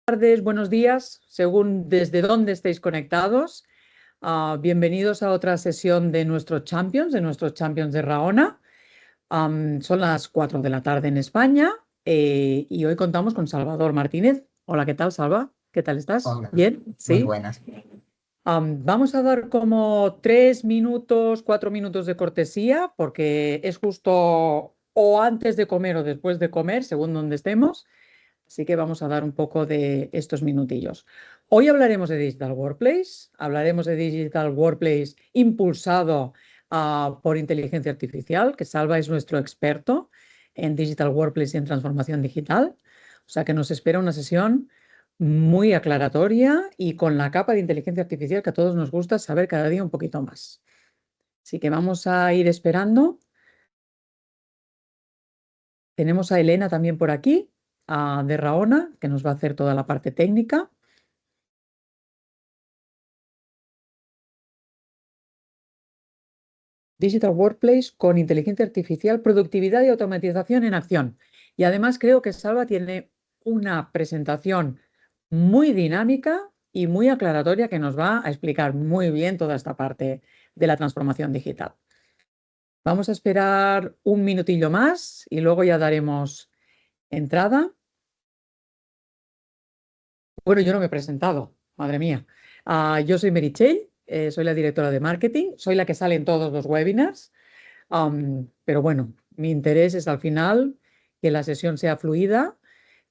Tardes, buenos días, según desde dónde estéis conectados. Bienvenidos a otra sesión de nuestros Champions, de Raona. Son las 4 de la tarde en España y hoy contamos con Salvador Martínez. Hola, ¿qué tal, Salva? ¿Qué tal estás? Hola, ¿Bien? muy ¿Sí? buenas. Vamos a dar como 3 minutos, 4 minutos de cortesía, porque es justo o antes de comer o después de comer, según donde estemos. Así que vamos a dar un poco de estos minutillos. Hoy hablaremos de Digital Workplace impulsado por inteligencia artificial, que Salva es nuestro experto en Digital Workplace y en transformación digital. O sea que nos espera una sesión muy aclaratoria y con la capa de inteligencia artificial que a todos nos gusta saber cada día un poquito más. Así que vamos a ir esperando. Tenemos a Elena también por aquí, de Raona, que nos va a hacer toda la parte técnica. Digital Workplace con inteligencia artificial, productividad y automatización en acción. Y además creo que Salva tiene una presentación muy dinámica y muy aclaratoria que nos va a explicar muy bien toda esta parte de la transformación digital. Vamos a esperar un minutillo más y luego ya daremos entrada. Bueno, yo no me he presentado, madre mía. Yo soy Meritxell, soy la directora de marketing, soy la que sale en todos los webinars. Pero bueno, mi interés es al final que la sesión sea fluida.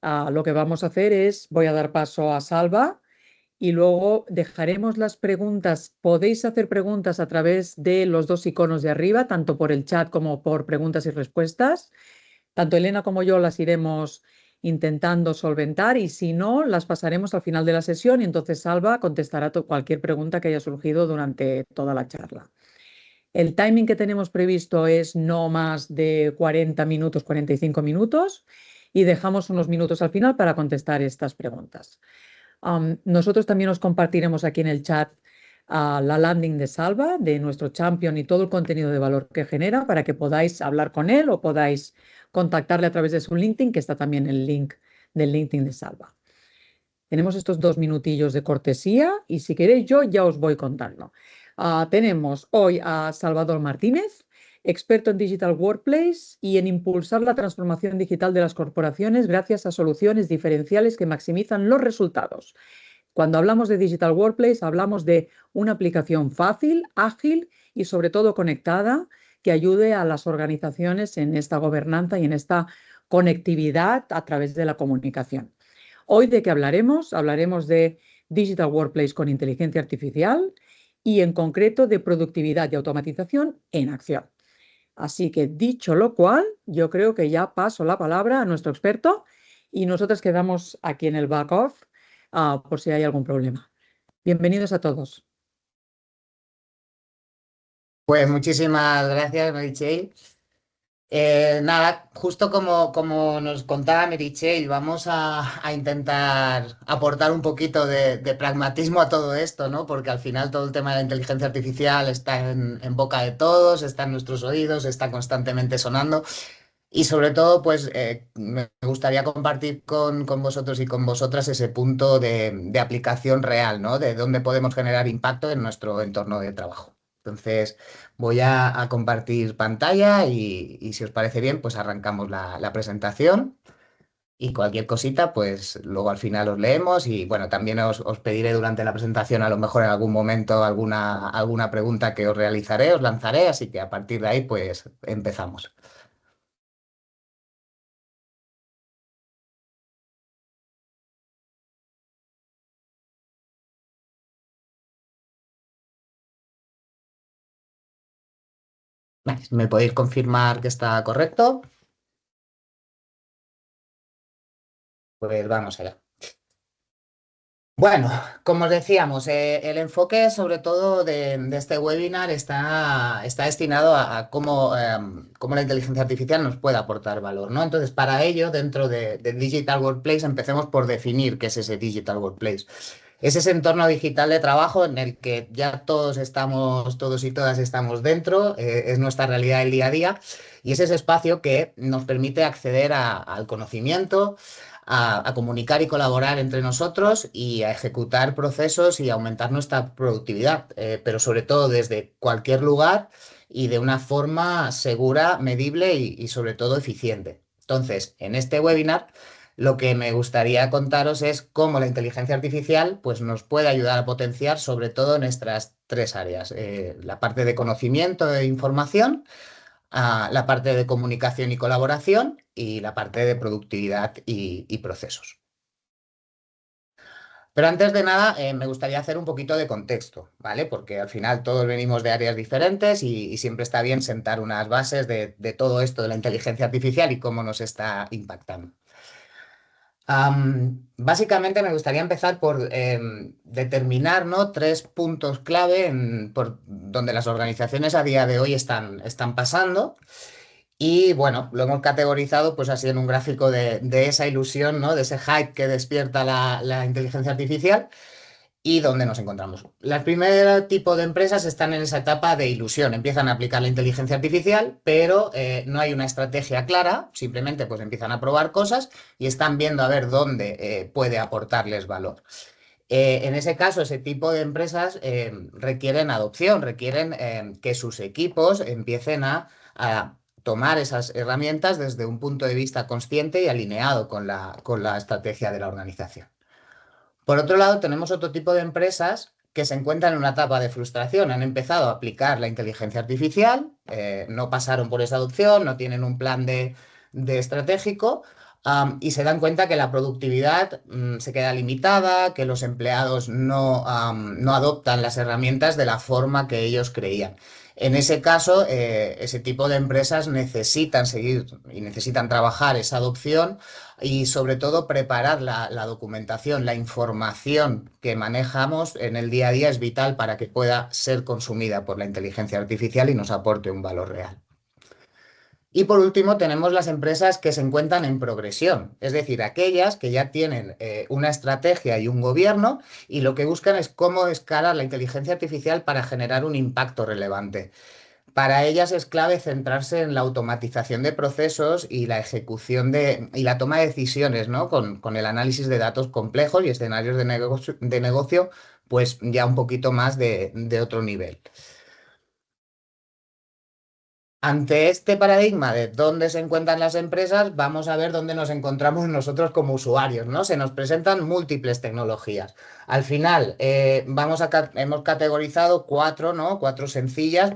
Lo que vamos a hacer es, voy a dar paso a Salva y luego dejaremos las preguntas. Podéis hacer preguntas a través de los dos iconos de arriba, tanto por el chat como por preguntas y respuestas. Tanto Elena como yo las iremos intentando solventar y si no, las pasaremos al final de la sesión y entonces Salva contestará cualquier pregunta que haya surgido durante toda la charla. El timing que tenemos previsto es no más de 40 minutos, 45 minutos y dejamos unos minutos al final para contestar estas preguntas. Nosotros también os compartiremos aquí en el chat la landing de Salva, de nuestro champion y todo el contenido de valor que genera para que podáis hablar con él o podáis contactarle a través de su LinkedIn, que está también el link del LinkedIn de Salva. Tenemos estos 2 minutillos de cortesía y si queréis yo ya os voy contando. Tenemos hoy a Salvador Martínez, experto en Digital Workplace y en impulsar la transformación digital de las corporaciones gracias a soluciones diferenciales que maximizan los resultados. Cuando hablamos de Digital Workplace, hablamos de una aplicación fácil, ágil y sobre todo conectada que ayude a las organizaciones en esta gobernanza y en esta conectividad a través de la comunicación. Hoy de qué hablaremos? Hablaremos de Digital Workplace con inteligencia artificial y en concreto de productividad y automatización en acción. Así que dicho lo cual, yo creo que ya paso la palabra a nuestro experto y nosotros quedamos aquí en el back off por si hay algún problema. Bienvenidos a todos. Pues muchísimas gracias, Meritxell. Nada, justo como nos contaba Meritxell, vamos a intentar aportar un poquito de pragmatismo a todo esto, ¿no? Porque al final todo el tema de la inteligencia artificial está en boca de todos, está en nuestros oídos, está constantemente sonando. Y sobre todo, pues me gustaría compartir con vosotros y con vosotras ese punto de aplicación real, ¿no? De dónde podemos generar impacto en nuestro entorno de trabajo. Entonces, voy a compartir pantalla y si os parece bien, pues arrancamos la presentación y cualquier cosita, pues luego al final os leemos y bueno, también os pediré durante la presentación a lo mejor en algún momento alguna pregunta que os realizaré, os lanzaré, así que a partir de ahí, pues empezamos. Vale, ¿me podéis confirmar que está correcto? Pues vamos allá. Bueno, como os decíamos, el enfoque sobre todo de este webinar está destinado a cómo la inteligencia artificial nos puede aportar valor, ¿no? Entonces, para ello, dentro de Digital Workplace, empecemos por definir qué es ese Digital Workplace. Es ese entorno digital de trabajo en el que ya todos y todas estamos dentro, es nuestra realidad del día a día y es ese espacio que nos permite acceder al conocimiento, a comunicar y colaborar entre nosotros y a ejecutar procesos y aumentar nuestra productividad, pero sobre todo desde cualquier lugar y de una forma segura, medible y sobre todo eficiente. Entonces, en este webinar lo que me gustaría contaros es cómo la inteligencia artificial pues, nos puede ayudar a potenciar sobre todo en estas tres áreas. La parte de conocimiento e información, la parte de comunicación y colaboración y la parte de productividad y procesos. Pero antes de nada, me gustaría hacer un poquito de contexto, ¿vale? Porque al final todos venimos de áreas diferentes y siempre está bien sentar unas bases de todo esto de la inteligencia artificial y cómo nos está impactando. Básicamente me gustaría empezar por determinar, ¿no? Tres puntos clave por donde las organizaciones a día de hoy están pasando. Y bueno, lo hemos categorizado pues así en un gráfico de esa ilusión, ¿no? De ese hype que despierta la inteligencia artificial y dónde nos encontramos. Las primeros tipo de empresas están en esa etapa de ilusión, empiezan a aplicar la inteligencia artificial, pero no hay una estrategia clara, simplemente pues empiezan a probar cosas y están viendo a ver dónde puede aportarles valor. En ese caso, ese tipo de empresas requieren adopción, requieren que sus equipos empiecen a tomar esas herramientas desde un punto de vista consciente y alineado con la estrategia de la organización. Por otro lado, tenemos otro tipo de empresas que se encuentran en una etapa de frustración. Han empezado a aplicar la inteligencia artificial, no pasaron por esa adopción, no tienen un plan de estratégico, y se dan cuenta que la productividad se queda limitada, que los empleados no adoptan las herramientas de la forma que ellos creían. En ese caso, ese tipo de empresas necesitan seguir y necesitan trabajar esa adopción y sobre todo preparar la documentación, la información que manejamos en el día a día es vital para que pueda ser consumida por la inteligencia artificial y nos aporte un valor real. Y por último, tenemos las empresas que se encuentran en progresión, es decir, aquellas que ya tienen una estrategia y un gobierno y lo que buscan es cómo escalar la inteligencia artificial para generar un impacto relevante. Para ellas es clave centrarse en la automatización de procesos y la ejecución y la toma de decisiones, ¿no? Con el análisis de datos complejos y escenarios de negocio, pues ya un poquito más de otro nivel. Ante este paradigma de dónde se encuentran las empresas, vamos a ver dónde nos encontramos nosotros como usuarios, ¿no? Se nos presentan múltiples tecnologías. Al final, hemos categorizado cuatro, ¿no? Cuatro sencillas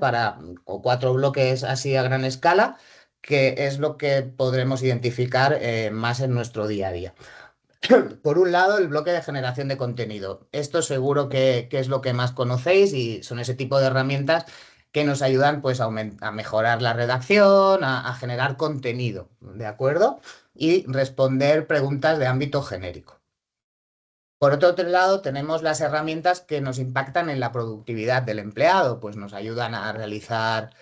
o cuatro bloques así a gran escala, que es lo que podremos identificar más en nuestro día a día. Por un lado, el bloque de generación de contenido. Esto seguro que es lo que más conocéis y son ese tipo de herramientas que nos ayudan pues, a mejorar la redacción, a generar contenido, ¿de acuerdo? Y responder preguntas de ámbito genérico. Por otro lado, tenemos las herramientas que nos impactan en la productividad del empleado, pues nos ayudan a realizar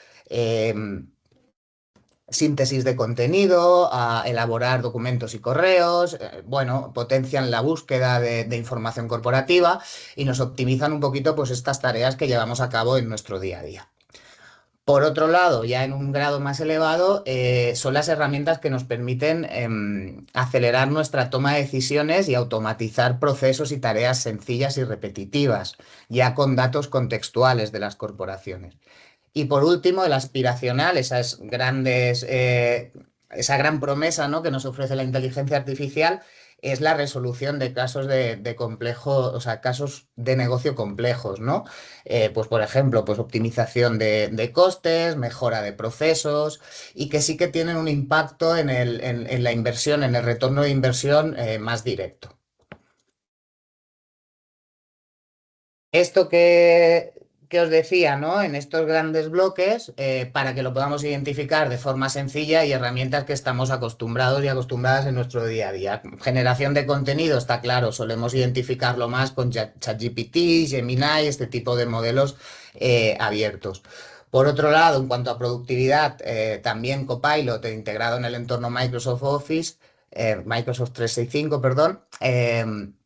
síntesis de contenido, a elaborar documentos y correos, bueno, potencian la búsqueda de información corporativa y nos optimizan un poquito pues estas tareas que llevamos a cabo en nuestro día a día. Por otro lado, ya en un grado más elevado, son las herramientas que nos permiten acelerar nuestra toma de decisiones y automatizar procesos y tareas sencillas y repetitivas, ya con datos contextuales de las corporaciones. Y por último, el aspiracional, esa gran promesa, ¿no? que nos ofrece la inteligencia artificial, es la resolución de casos de complejo, o sea, casos de negocio complejos, ¿no? Pues por ejemplo, pues optimización de costes, mejora de procesos y que sí que tienen un impacto en la inversión, en el retorno de inversión más directo. Esto que os decía, ¿no? En estos grandes bloques, para que lo podamos identificar de forma sencilla y herramientas que estamos acostumbrados y acostumbradas en nuestro día a día. Generación de contenido, está claro, solemos identificarlo más con ChatGPT, Gemini, este tipo de modelos abiertos. Por otro lado, en cuanto a productividad, también Copilot integrado en el entorno Microsoft Office, Microsoft 365, perdón,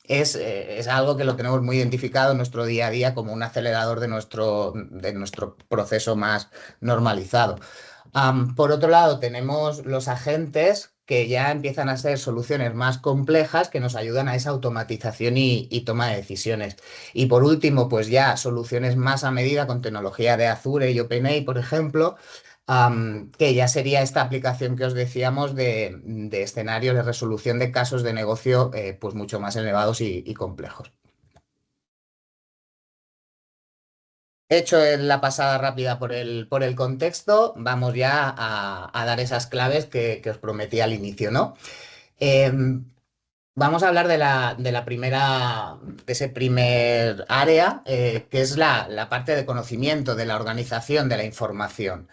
es algo que lo tenemos muy identificado en nuestro día a día como un acelerador de nuestro proceso más normalizado. Por otro lado, tenemos los agentes que ya empiezan a ser soluciones más complejas que nos ayudan a esa automatización y toma de decisiones. Y por último, pues ya soluciones más a medida con tecnología de Azure y OpenAI, por ejemplo, que ya sería esta aplicación que os decíamos de escenarios de resolución de casos de negocio pues mucho más elevados y complejos. Hecho la pasada rápida por el contexto, vamos ya a dar esas claves que os prometí al inicio, ¿no? Em, Vamos a hablar de la primera, de ese primer área, que es la parte de conocimiento, de la organización de la información.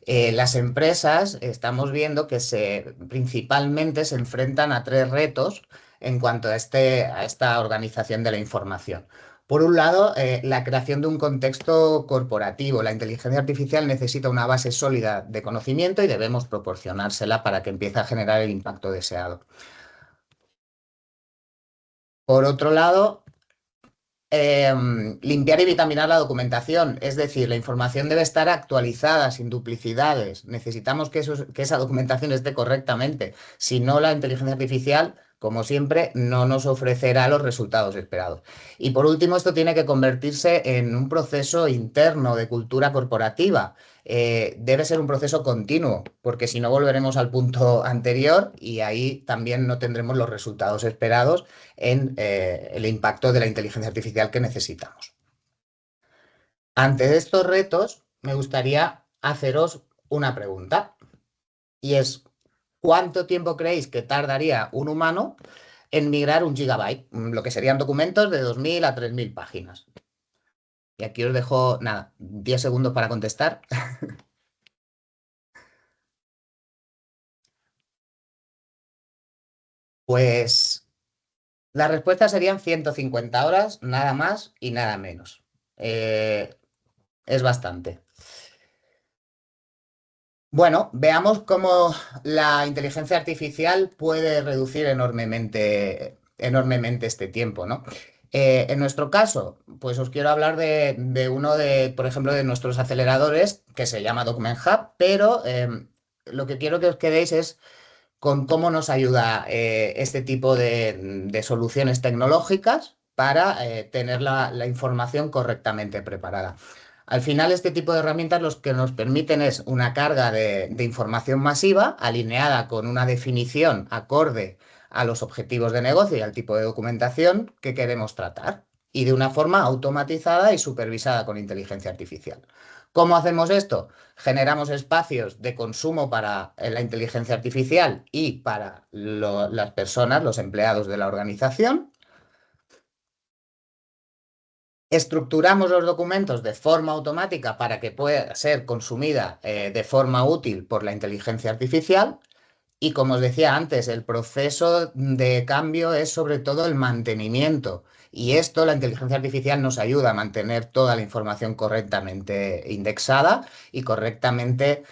Las empresas estamos viendo que principalmente se enfrentan a tres retos en cuanto a esta organización de la información. Por un lado, la creación de un contexto corporativo. La inteligencia artificial necesita una base sólida de conocimiento y debemos proporcionársela para que empiece a generar el impacto deseado. Por otro lado, limpiar y vitaminar la documentación, es decir, la información debe estar actualizada, sin duplicidades. Necesitamos que esa documentación esté correctamente. Si no, la inteligencia artificial, como siempre, no nos ofrecerá los resultados esperados. Y por último, esto tiene que convertirse en un proceso interno de cultura corporativa. Debe ser un proceso continuo, porque si no volveremos al punto anterior y ahí también no tendremos los resultados esperados en el impacto de la inteligencia artificial que necesitamos. Ante estos retos, me gustaría haceros una pregunta y es, ¿cuánto tiempo creéis que tardaría un humano en migrar un gigabyte? Lo que serían documentos de 2.000 a 3.000 páginas. Y aquí os dejo, nada, 10 segundos para contestar. Pues la respuesta serían 150 horas, nada más y nada menos. Es bastante. Bueno, veamos cómo la inteligencia artificial puede reducir enormemente este tiempo, ¿no? En nuestro caso, pues os quiero hablar de uno por ejemplo, de nuestros aceleradores que se llama Document Hub, pero lo que quiero que os quedéis es con cómo nos ayuda este tipo de soluciones tecnológicas para tener la información correctamente preparada. Al final, este tipo de herramientas lo que nos permiten es una carga de información masiva alineada con una definición acorde a los objetivos de negocio y al tipo de documentación que queremos tratar, y de una forma automatizada y supervisada con inteligencia artificial. ¿Cómo hacemos esto? Generamos espacios de consumo para la inteligencia artificial y para las personas, los empleados de la organización. Estructuramos los documentos de forma automática para que pueda ser consumida de forma útil por la inteligencia artificial. Y como os decía antes, el proceso de cambio es sobre todo el mantenimiento. Y esto, la inteligencia artificial nos ayuda a mantener toda la información correctamente indexada y correctamente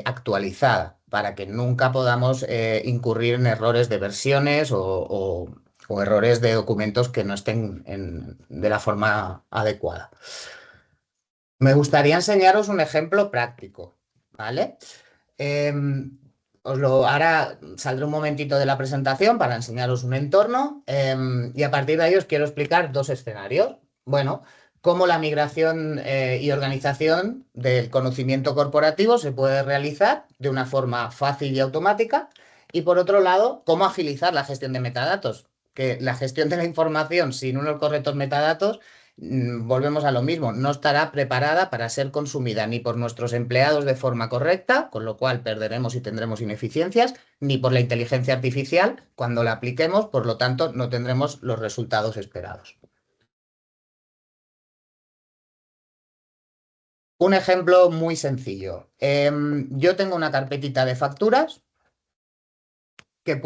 actualizada, para que nunca podamos incurrir en errores de versiones o errores de documentos que no estén de la forma adecuada. Me gustaría enseñaros un ejemplo práctico, ¿vale? Ahora saldré un momentito de la presentación para enseñaros un entorno y a partir de ahí os quiero explicar dos escenarios. Bueno, cómo la migración y organización del conocimiento corporativo se puede realizar de una forma fácil y automática, y por otro lado, cómo agilizar la gestión de metadatos, que la gestión de la información sin unos correctos metadatos, volvemos a lo mismo, no estará preparada para ser consumida ni por nuestros empleados de forma correcta, con lo cual perderemos y tendremos ineficiencias, ni por la inteligencia artificial cuando la apliquemos, por lo tanto no tendremos los resultados esperados. Un ejemplo muy sencillo. Yo tengo una carpetita de facturas que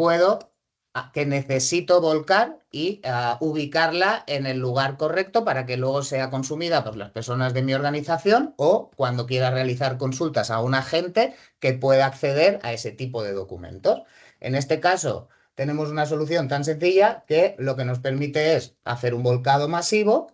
que necesito volcar y ubicarla en el lugar correcto para que luego sea consumida por las personas de mi organización, o cuando quiera realizar consultas a un agente que pueda acceder a ese tipo de documentos. En este caso, tenemos una solución tan sencilla que lo que nos permite es hacer un volcado masivo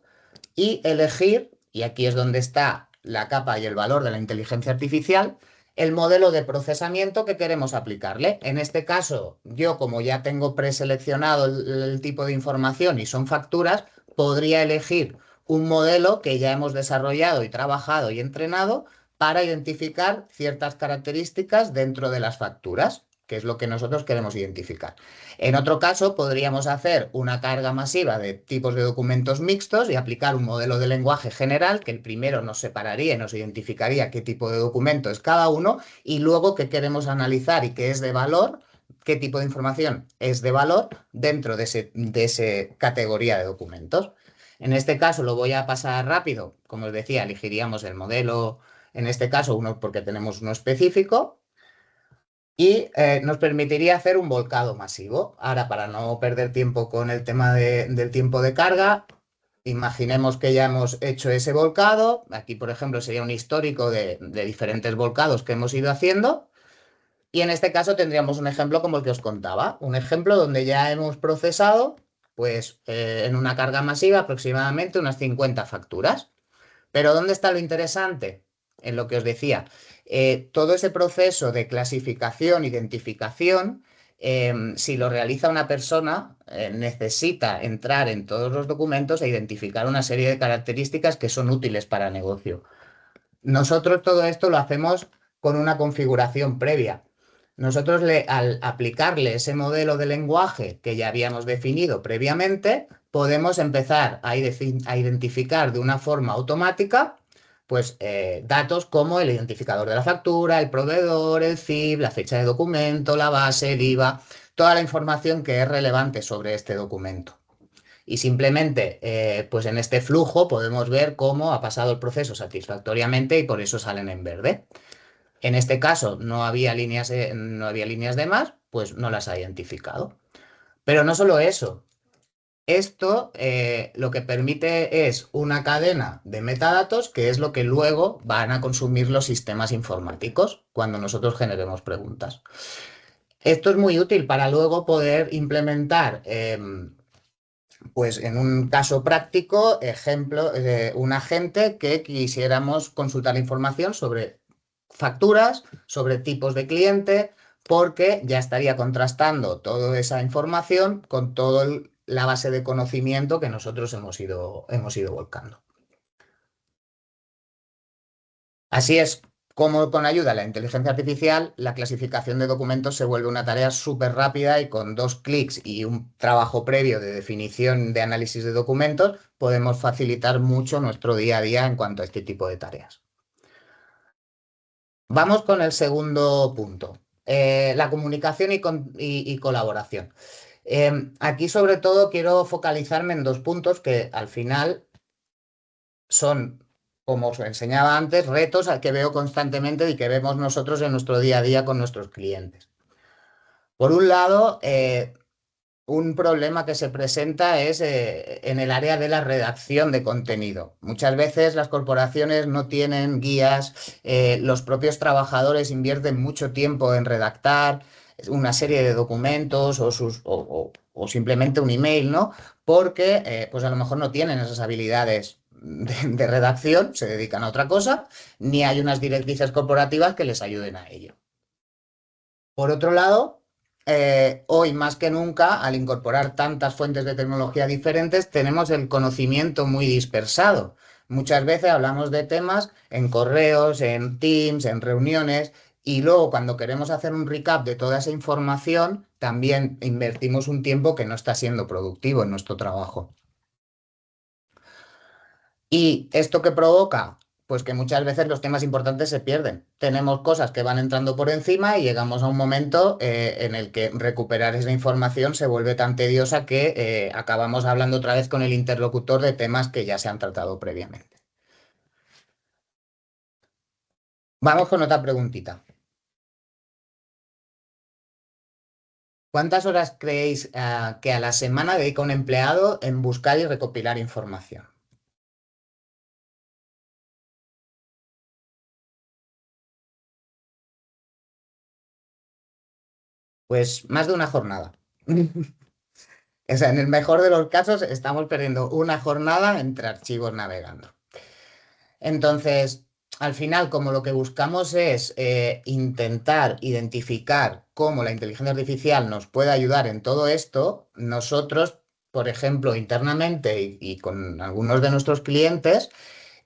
y elegir, y aquí es donde está la capa y el valor de la inteligencia artificial, el modelo de procesamiento que queremos aplicarle. En este caso, yo como ya tengo preseleccionado el tipo de información y son facturas, podría elegir un modelo que ya hemos desarrollado y trabajado y entrenado para identificar ciertas características dentro de las facturas, que es lo que nosotros queremos identificar. En otro caso, podríamos hacer una carga masiva de tipos de documentos mixtos y aplicar un modelo de lenguaje general, que el primero nos separaría y nos identificaría qué tipo de documento es cada uno, y luego qué queremos analizar y qué es de valor, qué tipo de información es de valor dentro de esa categoría de documentos. En este caso lo voy a pasar rápido. Como os decía, elegiríamos el modelo, en este caso uno porque tenemos uno específico, y nos permitiría hacer un volcado masivo. Ahora, para no perder tiempo con el tema del tiempo de carga, imaginemos que ya hemos hecho ese volcado. Aquí, por ejemplo, sería un histórico de diferentes volcados que hemos ido haciendo. Y en este caso tendríamos un ejemplo como el que os contaba. Un ejemplo donde ya hemos procesado, pues, en una carga masiva aproximadamente unas 50 facturas. Pero ¿dónde está lo interesante? En lo que os decía, todo ese proceso de clasificación, identificación, si lo realiza una persona, necesita entrar en todos los documentos e identificar una serie de características que son útiles para el negocio. Nosotros todo esto lo hacemos con una configuración previa. Nosotros al aplicarle ese modelo de lenguaje que ya habíamos definido previamente, podemos empezar a identificar de una forma automática pues, datos como el identificador de la factura, el proveedor, el CIF, la fecha de documento, la base, el IVA, toda la información que es relevante sobre este documento. Y simplemente, pues en este flujo podemos ver cómo ha pasado el proceso satisfactoriamente y por eso salen en verde. En este caso no había líneas de más, pues no las ha identificado. Pero no solo eso. Esto lo que permite es una cadena de metadatos que es lo que luego van a consumir los sistemas informáticos cuando nosotros generemos preguntas. Esto es muy útil para luego poder implementar pues en un caso práctico, ejemplo, un agente que quisiéramos consultar información sobre facturas, sobre tipos de cliente, porque ya estaría contrastando toda esa información con toda la base de conocimiento que nosotros hemos ido volcando. Así es como con ayuda de la inteligencia artificial, la clasificación de documentos se vuelve una tarea súper rápida y con 2 clics y un trabajo previo de definición de análisis de documentos podemos facilitar mucho nuestro día a día en cuanto a este tipo de tareas. Vamos con el segundo punto, la comunicación y colaboración. Aquí sobre todo quiero focalizarme en 2 puntos que al final son, como os enseñaba antes, retos que veo constantemente y que vemos nosotros en nuestro día a día con nuestros clientes. Por un lado, un problema que se presenta es en el área de la redacción de contenido. Muchas veces las corporaciones no tienen guías, los propios trabajadores invierten mucho tiempo en redactar una serie de documentos o simplemente un email, ¿no? Porque pues a lo mejor no tienen esas habilidades de redacción, se dedican a otra cosa, ni hay unas directrices corporativas que les ayuden a ello. Por otro lado, hoy más que nunca, al incorporar tantas fuentes de tecnología diferentes, tenemos el conocimiento muy dispersado. Muchas veces hablamos de temas en correos, en Teams, en reuniones, y luego cuando queremos hacer un recap de toda esa información, también invertimos un tiempo que no está siendo productivo en nuestro trabajo. ¿Y esto qué provoca? Pues que muchas veces los temas importantes se pierden. Tenemos cosas que van entrando por encima y llegamos a un momento en el que recuperar esa información se vuelve tan tediosa que acabamos hablando otra vez con el interlocutor de temas que ya se han tratado previamente. Vamos con otra preguntita. ¿Cuántas horas creéis que a la semana dedica un empleado en buscar y recopilar información? Pues más de una jornada. O sea, en el mejor de los casos estamos perdiendo una jornada entre archivos navegando. Entonces, al final, como lo que buscamos es intentar identificar cómo la inteligencia artificial nos puede ayudar en todo esto, nosotros, por ejemplo, internamente y con algunos de nuestros clientes,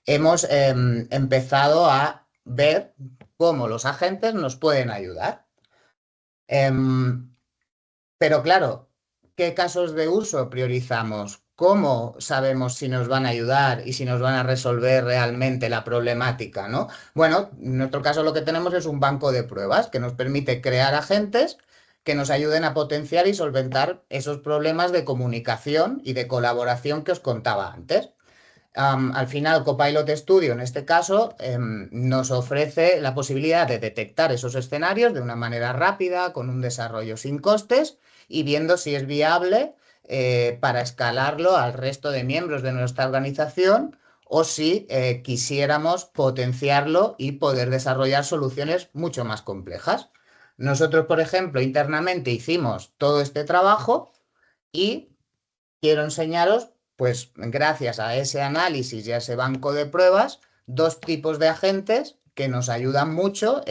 hemos empezado a ver cómo los agentes nos pueden ayudar. Em, pero claro, ¿qué casos de uso priorizamos? ¿Cómo sabemos si nos van a ayudar y si nos van a resolver realmente la problemática, ¿no? Bueno, en nuestro caso lo que tenemos es un banco de pruebas que nos permite crear agentes que nos ayuden a potenciar y solventar esos problemas de comunicación y de colaboración que os contaba antes. Al final, Copilot Studio, en este caso, nos ofrece la posibilidad de detectar esos escenarios de una manera rápida, con un desarrollo sin costes y viendo si es viable para escalarlo al resto de miembros de nuestra organización o si quisiéramos potenciarlo y poder desarrollar soluciones mucho más complejas. Nosotros, por ejemplo, internamente hicimos todo este trabajo y quiero enseñaros, pues gracias a ese análisis y a ese banco de pruebas, dos tipos de agentes que nos ayudan mucho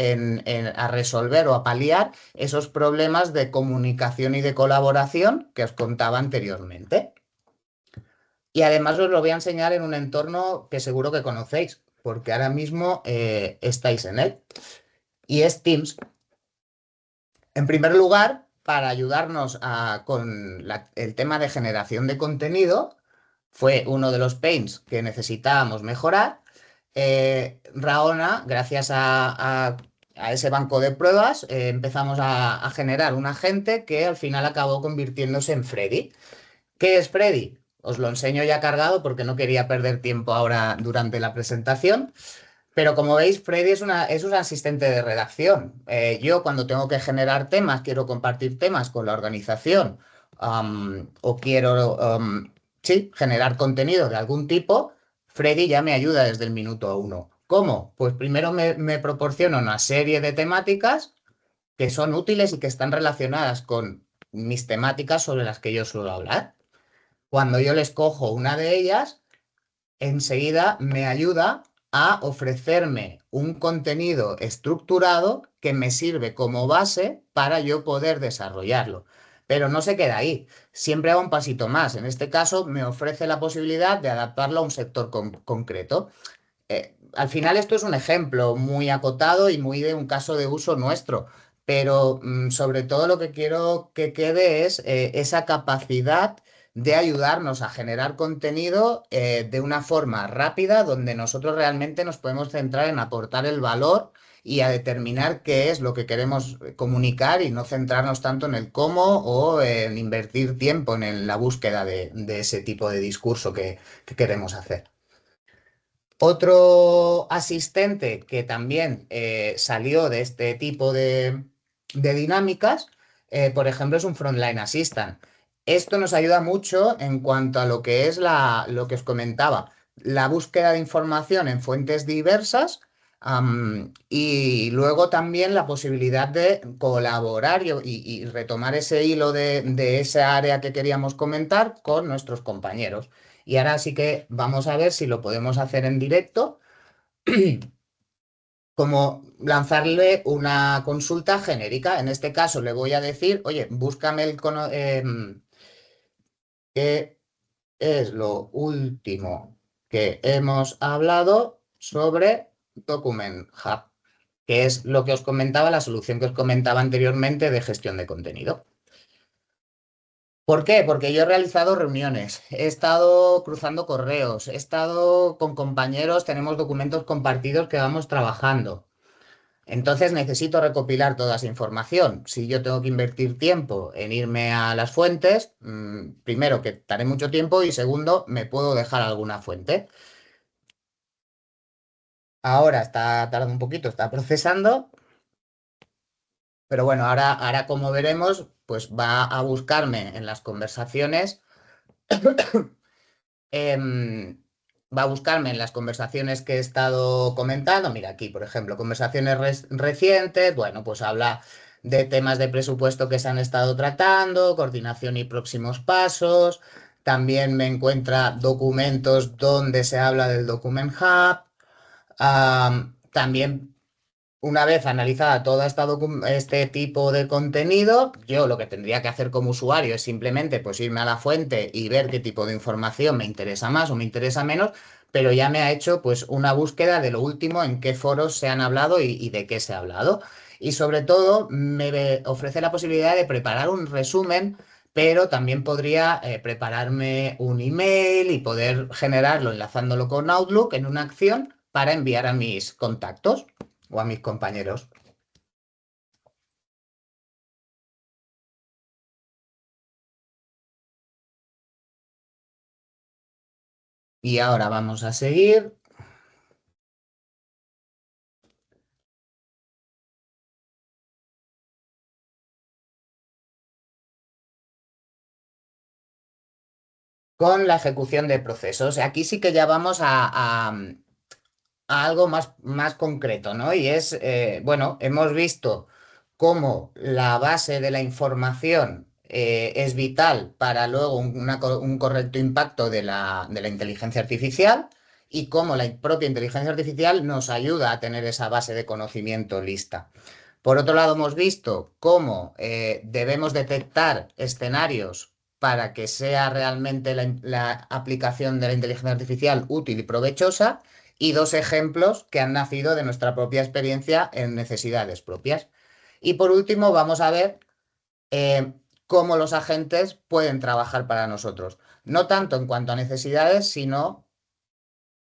a resolver o a paliar esos problemas de comunicación y de colaboración que os contaba anteriormente. Y además os lo voy a enseñar en un entorno que seguro que conocéis, porque ahora mismo estáis en él, y es Teams. En primer lugar, para ayudarnos con el tema de generación de contenido, fue uno de los pains que necesitábamos mejorar. Raona, gracias a ese banco de pruebas, empezamos a generar un agente que al final acabó convirtiéndose en Freddy. ¿Qué es Freddy? Os lo enseño ya cargado porque no quería perder tiempo ahora durante la presentación. Pero como veis, Freddy es un asistente de redacción. Yo cuando tengo que generar temas, quiero compartir temas con la organización o quiero, sí, generar contenido de algún tipo, Freddy ya me ayuda desde el minuto uno. ¿Cómo? Pues primero me proporciona una serie de temáticas que son útiles y que están relacionadas con mis temáticas sobre las que yo suelo hablar. Cuando yo les cojo una de ellas, enseguida me ayuda a ofrecerme un contenido estructurado que me sirve como base para yo poder desarrollarlo. Pero no se queda ahí, siempre hago un pasito más. En este caso, me ofrece la posibilidad de adaptarlo a un sector concreto. Al final esto es un ejemplo muy acotado y muy de un caso de uso nuestro, pero sobre todo lo que quiero que quede es esa capacidad de ayudarnos a generar contenido de una forma rápida donde nosotros realmente nos podemos centrar en aportar el valor y a determinar qué es lo que queremos comunicar y no centrarnos tanto en el cómo o en invertir tiempo en la búsqueda de ese tipo de discurso que queremos hacer. Otro asistente que también salió de este tipo de dinámicas, por ejemplo, es un Frontline Assistant. Esto nos ayuda mucho en cuanto a lo que es lo que os comentaba, la búsqueda de información en fuentes diversas, y luego también la posibilidad de colaborar y retomar ese hilo de esa área que queríamos comentar con nuestros compañeros. Y ahora sí que vamos a ver si lo podemos hacer en directo, como lanzarle una consulta genérica. En este caso le voy a decir, oye, búscame qué es lo último que hemos hablado sobre Document Hub, que es lo que os comentaba, la solución que os comentaba anteriormente de gestión de contenido. ¿Por qué? Porque yo he realizado reuniones, he estado cruzando correos, he estado con compañeros, tenemos documentos compartidos que vamos trabajando. Entonces necesito recopilar toda esa información. Si yo tengo que invertir tiempo en irme a las fuentes, primero que taré mucho tiempo y segundo, me puedo dejar alguna fuente. Ahora está tardando un poquito, está procesando, pero bueno, ahora como veremos, pues va a buscarme en las conversaciones. Va a buscarme en las conversaciones que he estado comentando. Mira aquí, por ejemplo, conversaciones recientes. Bueno, pues habla de temas de presupuesto que se han estado tratando, coordinación y próximos pasos. También me encuentra documentos donde se habla del Document Hub. También una vez analizada todo este tipo de contenido, yo lo que tendría que hacer como usuario es simplemente pues irme a la fuente y ver qué tipo de información me interesa más o me interesa menos, pero ya me ha hecho pues una búsqueda de lo último, en qué foros se han hablado y de qué se ha hablado. Y sobre todo ofrece la posibilidad de preparar un resumen, pero también podría prepararme un email y poder generarlo enlazándolo con Outlook en una acción para enviar a mis contactos o a mis compañeros. Y ahora vamos a seguir con la ejecución de procesos. Aquí sí que ya vamos a algo más concreto, ¿no? Y es, bueno, hemos visto cómo la base de la información es vital para luego un correcto impacto de la inteligencia artificial y cómo la propia inteligencia artificial nos ayuda a tener esa base de conocimiento lista. Por otro lado, hemos visto cómo debemos detectar escenarios para que sea realmente la aplicación de la inteligencia artificial útil y provechosa, y dos ejemplos que han nacido de nuestra propia experiencia en necesidades propias. Y por último, vamos a ver eh, cómo los agentes pueden trabajar para nosotros, no tanto en cuanto a necesidades, sino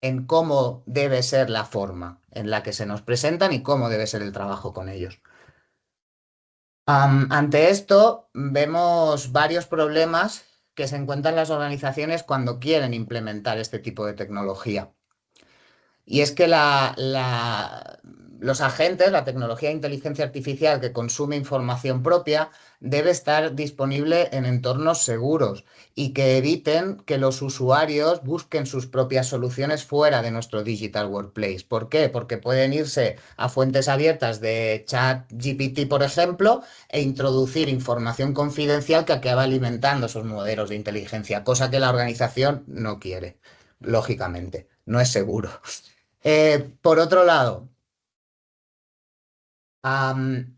en cómo debe ser la forma en la que se nos presentan y cómo debe ser el trabajo con ellos. Ante esto, vemos varios problemas que se encuentran las organizaciones cuando quieren implementar este tipo de tecnología. Y es que los agentes, la tecnología de inteligencia artificial que consume información propia, debe estar disponible en entornos seguros y que eviten que los usuarios busquen sus propias soluciones fuera de nuestro digital workplace. ¿Por qué? Porque pueden irse a fuentes abiertas de ChatGPT, por ejemplo, e introducir información confidencial que acaba alimentando esos modelos de inteligencia, cosa que la organización no quiere, lógicamente. No es seguro. Por otro lado, am,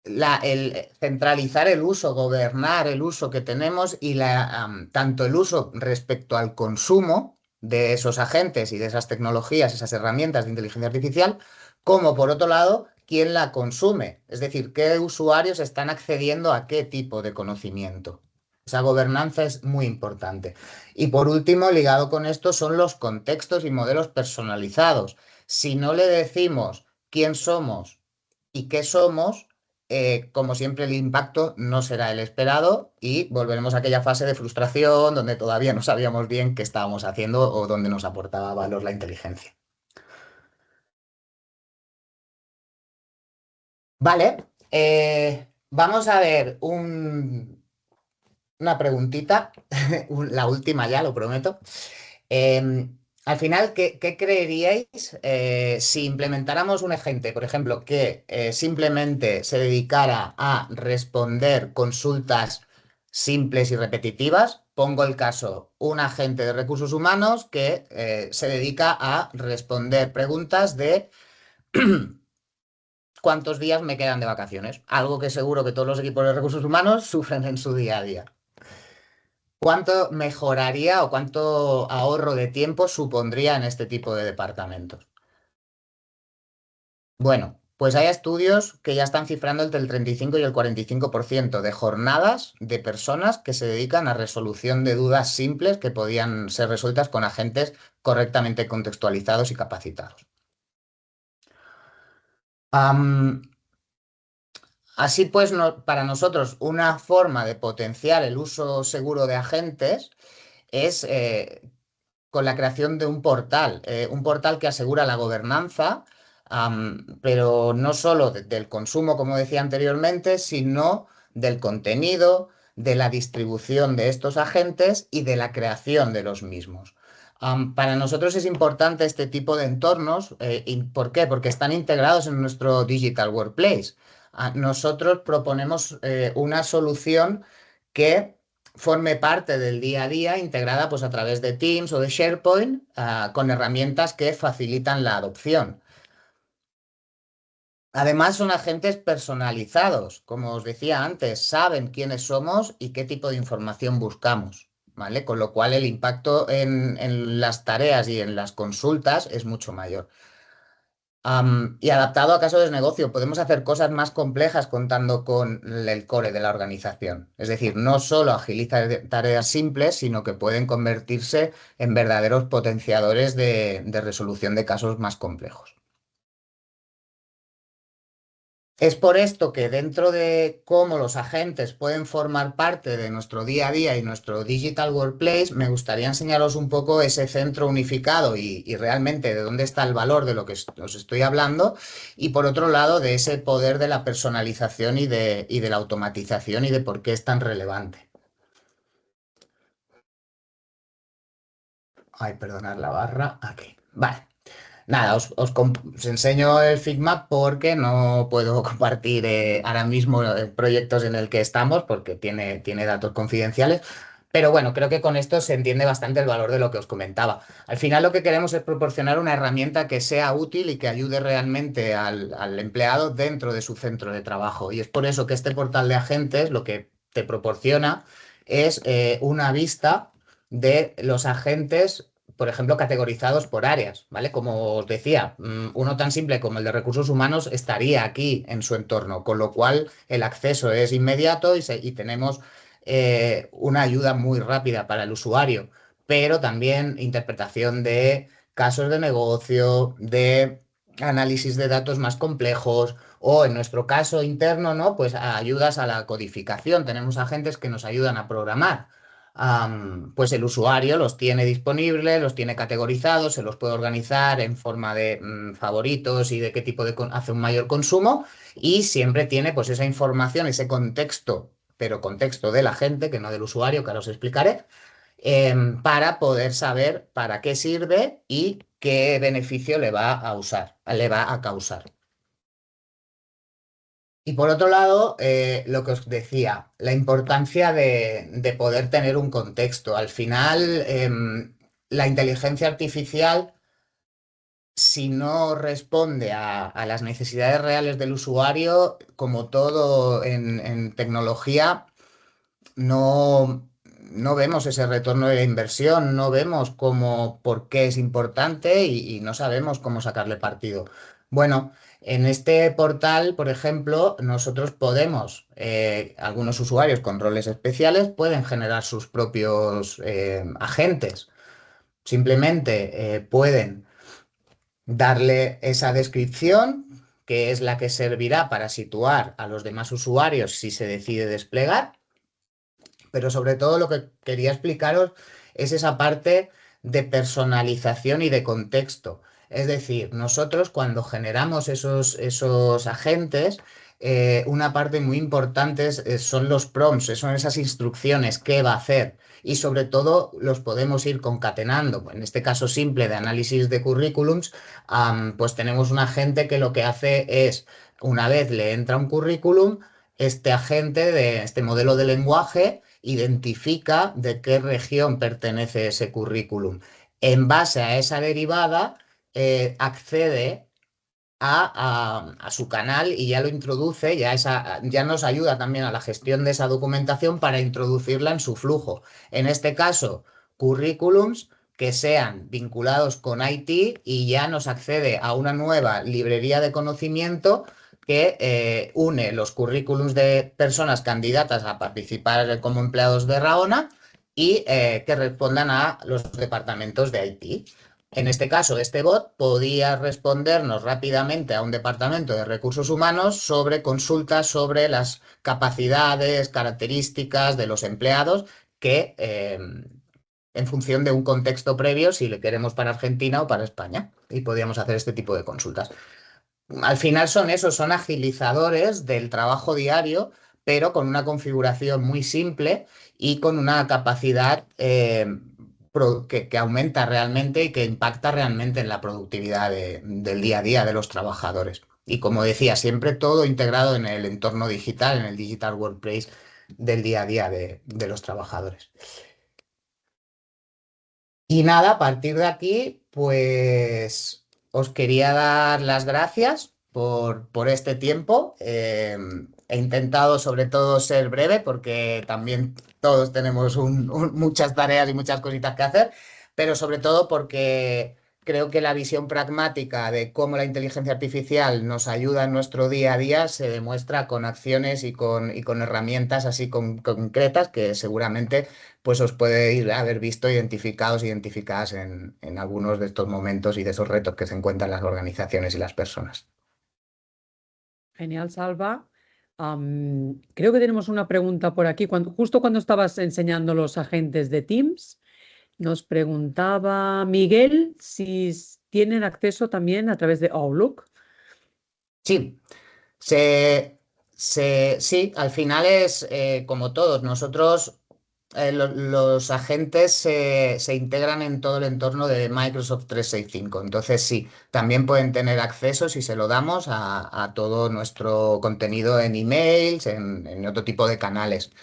el centralizar el uso, gobernar el uso que tenemos y tanto el uso respecto al consumo de esos agentes y de esas tecnologías, esas herramientas de inteligencia artificial, como por otro lado, quién la consume, es decir, qué usuarios están accediendo a qué tipo de conocimiento. Esa gobernanza es muy importante. Y por último, ligado con esto, son los contextos y modelos personalizados. Si no le decimos quién somos y qué somos, como siempre, el impacto no será el esperado y volveremos a aquella fase de frustración donde todavía no sabíamos bien qué estábamos haciendo o dónde nos aportaba valor la inteligencia. Vale, vamos a ver una preguntita, la última ya, lo prometo. Eh, Al final, ¿qué creeríais si implementáramos un agente, por ejemplo, que simplemente se dedicara a responder consultas simples y repetitivas? Pongo el caso, un agente de recursos humanos que se dedica a responder preguntas de cuántos días me quedan de vacaciones, algo que seguro que todos los equipos de recursos humanos sufren en su día a día. ¿Cuánto mejoraría o cuánto ahorro de tiempo supondría en este tipo de departamentos? Bueno, pues hay estudios que ya están cifrando entre el 35 y el 45% de jornadas de personas que se dedican a resolución de dudas simples que podían ser resueltas con agentes correctamente contextualizados y capacitados. Am, Así pues, para nosotros, una forma de potenciar el uso seguro de agentes es con la creación de un portal que asegura la gobernanza, pero no solo del consumo, como decía anteriormente, sino del contenido, de la distribución de estos agentes y de la creación de los mismos. Para nosotros es importante este tipo de entornos. ¿Por qué? Porque están integrados en nuestro Digital Workplace. Nosotros proponemos una solución que forme parte del día a día, integrada pues, a través de Teams o de SharePoint, con herramientas que facilitan la adopción. Además, son agentes personalizados, como os decía antes, saben quiénes somos y qué tipo de información buscamos, ¿vale? Con lo cual el impacto en las tareas y en las consultas es mucho mayor. Y adaptado a casos de negocio, podemos hacer cosas más complejas contando con el core de la organización. Es decir, no solo agiliza tareas simples, sino que pueden convertirse en verdaderos potenciadores de resolución de casos más complejos. Es por esto que dentro de cómo los agentes pueden formar parte de nuestro día a día y nuestro Digital Workplace, me gustaría enseñaros un poco ese centro unificado y realmente de dónde está el valor de lo que os estoy hablando, y por otro lado de ese poder de la personalización y de la automatización y de por qué es tan relevante. Ay, perdonad la barra. Aquí. Vale. Nada, os enseño el Figma porque no puedo compartir ahora mismo proyectos en el que estamos porque tiene datos confidenciales. Pero bueno, creo que con esto se entiende bastante el valor de lo que os comentaba. Al final lo que queremos es proporcionar una herramienta que sea útil y que ayude realmente al empleado dentro de su centro de trabajo. Y es por eso que este portal de agentes lo que te proporciona es una vista de los agentes, por ejemplo, categorizados por áreas, ¿vale? Como os decía, uno tan simple como el de recursos humanos estaría aquí en su entorno, con lo cual el acceso es inmediato y tenemos una ayuda muy rápida para el usuario, pero también interpretación de casos de negocio, de análisis de datos más complejos o en nuestro caso interno, ¿no? Pues ayudas a la codificación. Tenemos agentes que nos ayudan a programar. Pues el usuario los tiene disponibles, los tiene categorizados, se los puede organizar en forma de favoritos y de qué tipo hace un mayor consumo, y siempre tiene pues esa información, ese contexto, pero contexto de la gente, que no del usuario, que ahora os explicaré, para poder saber para qué sirve y qué beneficio le va a causar. Y por otro lado, lo que os decía, la importancia de poder tener un contexto. Al final, la inteligencia artificial, si no responde a las necesidades reales del usuario, como todo en tecnología, no vemos ese retorno de la inversión, no vemos por qué es importante y no sabemos cómo sacarle partido. Bueno, en este portal, por ejemplo, nosotros podemos, algunos usuarios con roles especiales pueden generar sus propios agentes. Simplemente pueden darle esa descripción, que es la que servirá para situar a los demás usuarios si se decide desplegar. Pero sobre todo lo que quería explicaros es esa parte de personalización y de contexto. Es decir, nosotros cuando generamos esos agentes, una parte muy importante son los prompts, son esas instrucciones, qué va a hacer. Y sobre todo los podemos ir concatenando. En este caso simple de análisis de currículums, pues tenemos un agente que lo que hace es, una vez le entra un currículum, este agente de este modelo de lenguaje identifica de qué región pertenece ese currículum. En base a esa derivada, accede a su canal y ya lo introduce, ya nos ayuda también a la gestión de esa documentación para introducirla en su flujo. En este caso, currículums que sean vinculados con IT, y ya nos accede a una nueva librería de conocimiento que une los currículums de personas candidatas a participar como empleados de Raona y que respondan a los departamentos de IT. En este caso, este bot podía respondernos rápidamente a un departamento de recursos humanos sobre consultas sobre las capacidades, características de los empleados que, en función de un contexto previo, si le queremos para Argentina o para España, y podíamos hacer este tipo de consultas. Al final son agilizadores del trabajo diario, pero con una configuración muy simple y con una capacidad que aumenta realmente y que impacta realmente en la productividad del día a día de los trabajadores. Y como decía, siempre todo integrado en el entorno digital, en el digital workplace del día a día de los trabajadores. Y nada, a partir de aquí, pues os quería dar las gracias por este tiempo. He intentado sobre todo ser breve porque también todos tenemos muchas tareas y muchas cositas que hacer, pero sobre todo porque creo que la visión pragmática de cómo la inteligencia artificial nos ayuda en nuestro día a día se demuestra con acciones y con herramientas así concretas que seguramente pues os puede ir a haber visto identificadas en algunos de estos momentos y de esos retos que se encuentran las organizaciones y las personas. Genial, Salva. Creo que tenemos una pregunta por aquí. Justo cuando estabas enseñando los agentes de Teams, nos preguntaba Miguel si tienen acceso también a través de Outlook. Sí, sí, al final es como todos. Nosotros, los agentes se integran en todo el entorno de Microsoft 365. Entonces, sí, también pueden tener acceso, si se lo damos, a todo nuestro contenido en emails, en otro tipo de canales.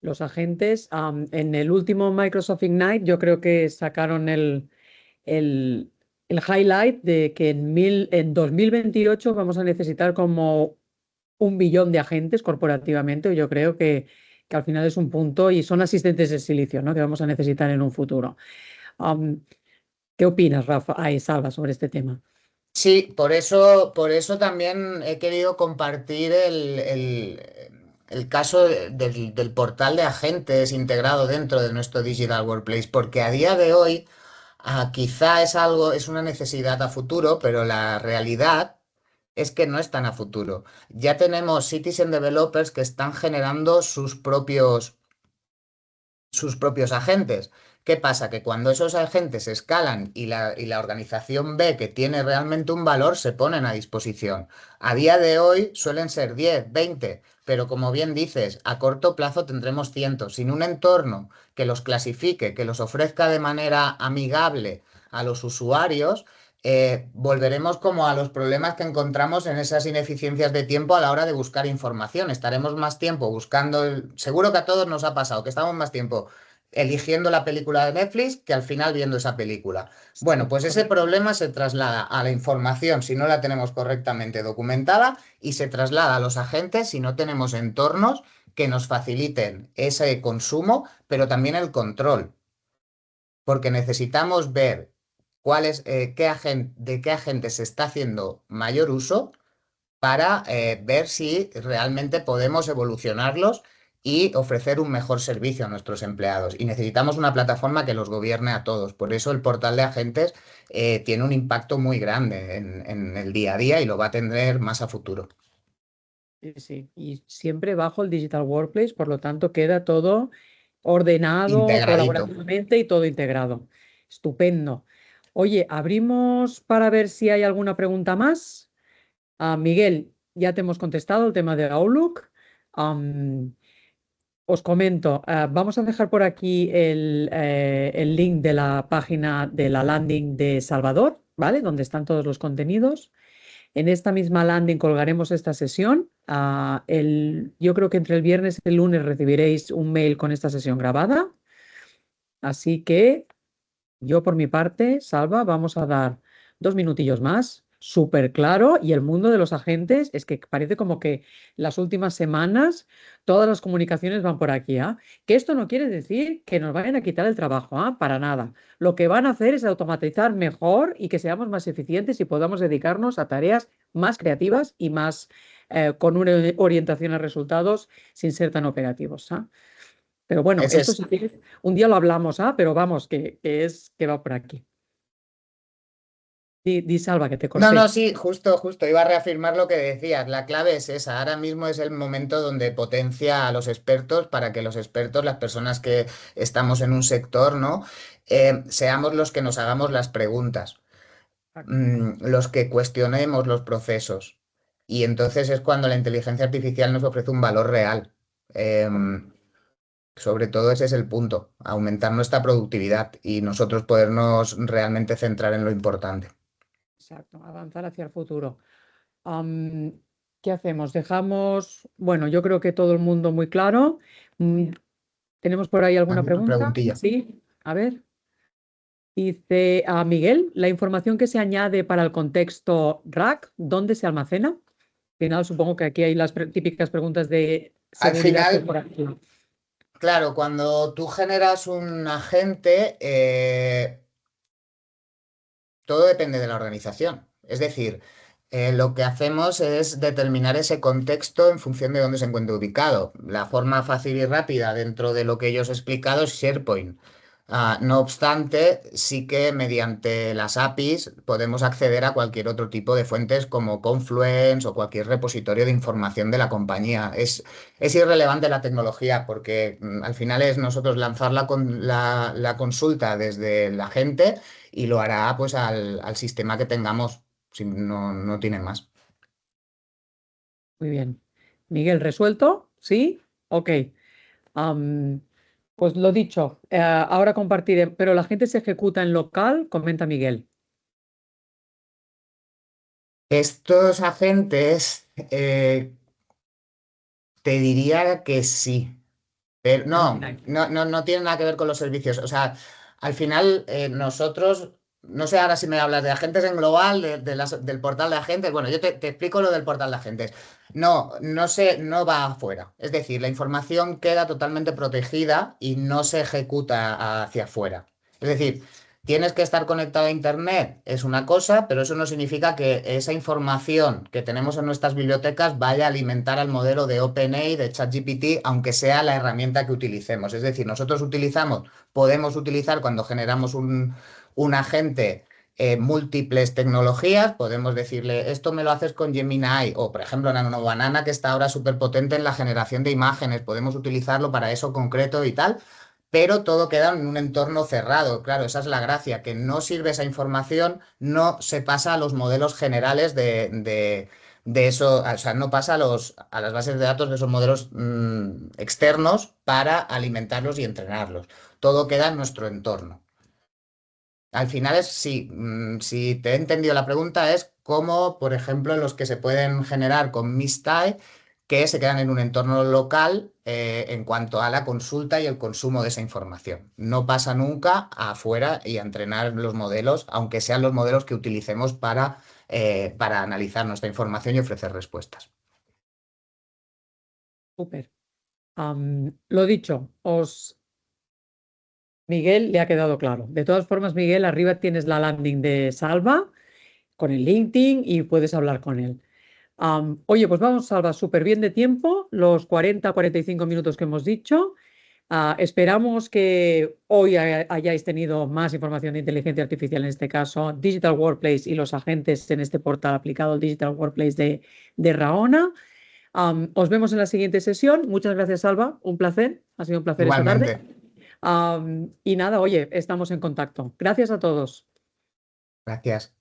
Los agentes, en el último Microsoft Ignite, yo creo que sacaron el, el highlight de que en 2028 vamos a necesitar como 1 billón de agentes corporativamente. Yo creo que al final es un punto y son asistentes de silicio, ¿no? Que vamos a necesitar en un futuro. Am, ¿Qué opinas, Rafa? Ay, Salva, sobre este tema? Sí, por eso también he querido compartir el caso del portal de agentes integrado dentro de nuestro Digital Workplace, porque a día de hoy quizá es una necesidad a futuro, pero la realidad es que no es tan a futuro. Ya tenemos citizen developers que están generando sus propios agentes. ¿Qué pasa? Que cuando esos agentes escalan y la organización ve que tiene realmente un valor, se ponen a disposición. A día de hoy suelen ser 10, 20, pero como bien dices, a corto plazo tendremos cientos. Sin un entorno que los clasifique, que los ofrezca de manera amigable a los usuarios, volveremos como a los problemas que encontramos en esas ineficiencias de tiempo a la hora de buscar información. Estaremos más tiempo buscando Seguro que a todos nos ha pasado, que estamos más tiempo eligiendo la película de Netflix que al final viendo esa película. Bueno, Sí, pues ese correcto. problema se traslada a la información si no la tenemos correctamente documentada y se traslada a los agentes si no tenemos entornos que nos faciliten ese consumo, pero también el control, porque necesitamos ver de qué agente se está haciendo mayor uso para ver si realmente podemos evolucionarlos y ofrecer un mejor servicio a nuestros empleados. Y necesitamos una plataforma que los gobierne a todos. Por eso el portal de agentes tiene un impacto muy grande en el día a día y lo va a tener más a futuro. Sí, sí. Y siempre bajo el Digital Workplace, por lo tanto queda todo ordenado Integradito. colaborativamente y todo integrado. Estupendo. Oye, abrimos para ver si hay alguna pregunta más. Miguel, ya te hemos contestado el tema de Outlook. Am, Os comento, vamos a dejar por aquí el link de la página de la landing de Salvador, ¿vale? Donde están todos los contenidos. En esta misma landing colgaremos esta sesión. Yo creo que entre el viernes y el lunes recibiréis un mail con esta sesión grabada. Así que yo por mi parte, Salva, vamos a dar 2 minutillos más. Súper claro. Y el mundo de los agentes es que parece como que las últimas semanas todas las comunicaciones van por aquí, ¿ah? Que esto no quiere decir que nos vayan a quitar el trabajo, ¿ah? Para nada. Lo que van a hacer es automatizar mejor y que seamos más eficientes y podamos dedicarnos a tareas más creativas y más con una orientación a resultados sin ser tan operativos, ¿ah? Pero bueno, Ese esto es si quieres, un día lo hablamos, ¿ah? Pero vamos, que va por aquí. Salva, que te No, corté. no, sí, justo, iba a reafirmar lo que decías. La clave es esa. Ahora mismo es el momento donde potencia a los expertos para que los expertos, las personas que estamos en un sector, ¿no? Seamos los que nos hagamos las preguntas, los que cuestionemos los procesos. Y entonces es cuando la inteligencia artificial nos ofrece un valor real. Sobre todo ese es el punto, aumentar nuestra productividad y nosotros podernos realmente centrar en lo importante. Exacto, avanzar hacia el futuro. ¿Qué hacemos? Dejamos, bueno, yo creo que todo el mundo muy claro. ¿Tenemos por ahí alguna ¿Alguna pregunta? preguntilla? Sí, a ver. Dice a Miguel, la información que se añade para el contexto RAC, ¿dónde se almacena? Al final, supongo que aquí hay las típicas preguntas de Al seguridad final, corporativa. claro, cuando tú generas un agente, todo depende de la organización. Es decir, lo que hacemos es determinar ese contexto en función de dónde se encuentra ubicado. La forma fácil y rápida dentro de lo que ellos he explicado es SharePoint. No obstante, sí que mediante las APIs podemos acceder a cualquier otro tipo de fuentes como Confluence o cualquier repositorio de información de la compañía. Es irrelevante la tecnología porque al final es nosotros lanzar la consulta desde la gente y lo hará pues al sistema que tengamos, si no, no tiene más. Muy bien. Miguel, ¿resuelto? ¿Sí? Ok. Am, pues lo dicho, ahora compartiré, pero la gente se ejecuta en local, comenta Miguel. Estos agentes, te diría que sí. Pero no, Fenomenal. no tiene nada que ver con los servicios. O sea, al final nosotros, no sé ahora si me hablas de agentes en global, del portal de agentes. Bueno, yo te explico lo del portal de agentes. No, no sé, no va afuera. Es decir, la información queda totalmente protegida y no se ejecuta hacia afuera. Es decir, tienes que estar conectado a Internet, es una cosa, pero eso no significa que esa información que tenemos en nuestras bibliotecas vaya a alimentar al modelo de OpenAI, de ChatGPT, aunque sea la herramienta que utilicemos. Es decir, nosotros podemos utilizar cuando generamos un agente múltiples tecnologías, podemos decirle, esto me lo haces con Gemini o, por ejemplo, Nano Banana, que está ahora súper potente en la generación de imágenes, podemos utilizarlo para eso concreto y tal, pero todo queda en un entorno cerrado. Claro, esa es la gracia, que no sirve esa información, no se pasa a los modelos generales de eso, o sea, no pasa a las bases de datos de esos modelos externos para alimentarlos y entrenarlos. Todo queda en nuestro entorno. Al final es, sí, si te he entendido la pregunta, es cómo, por ejemplo, los que se pueden generar con Mistai, que se quedan en un entorno local en cuanto a la consulta y el consumo de esa información. No pasa nunca afuera y a entrenar los modelos, aunque sean los modelos que utilicemos para analizar nuestra información y ofrecer respuestas. Súper. Lo dicho, Miguel le ha quedado claro. De todas formas, Miguel, arriba tienes la landing de Salva con el LinkedIn y puedes hablar con él. Oye, pues vamos, Salva, súper bien de tiempo, los 40-45 minutos que hemos dicho. Esperamos que hoy hayáis tenido más información de inteligencia artificial, en este caso Digital Workplace y los agentes en este portal aplicado al Digital Workplace de Raona. Os vemos en la siguiente sesión. Muchas gracias, Salva. Un placer. Ha sido un placer esta tarde. Igualmente, Y nada, oye, estamos en contacto. Gracias a todos. gracias.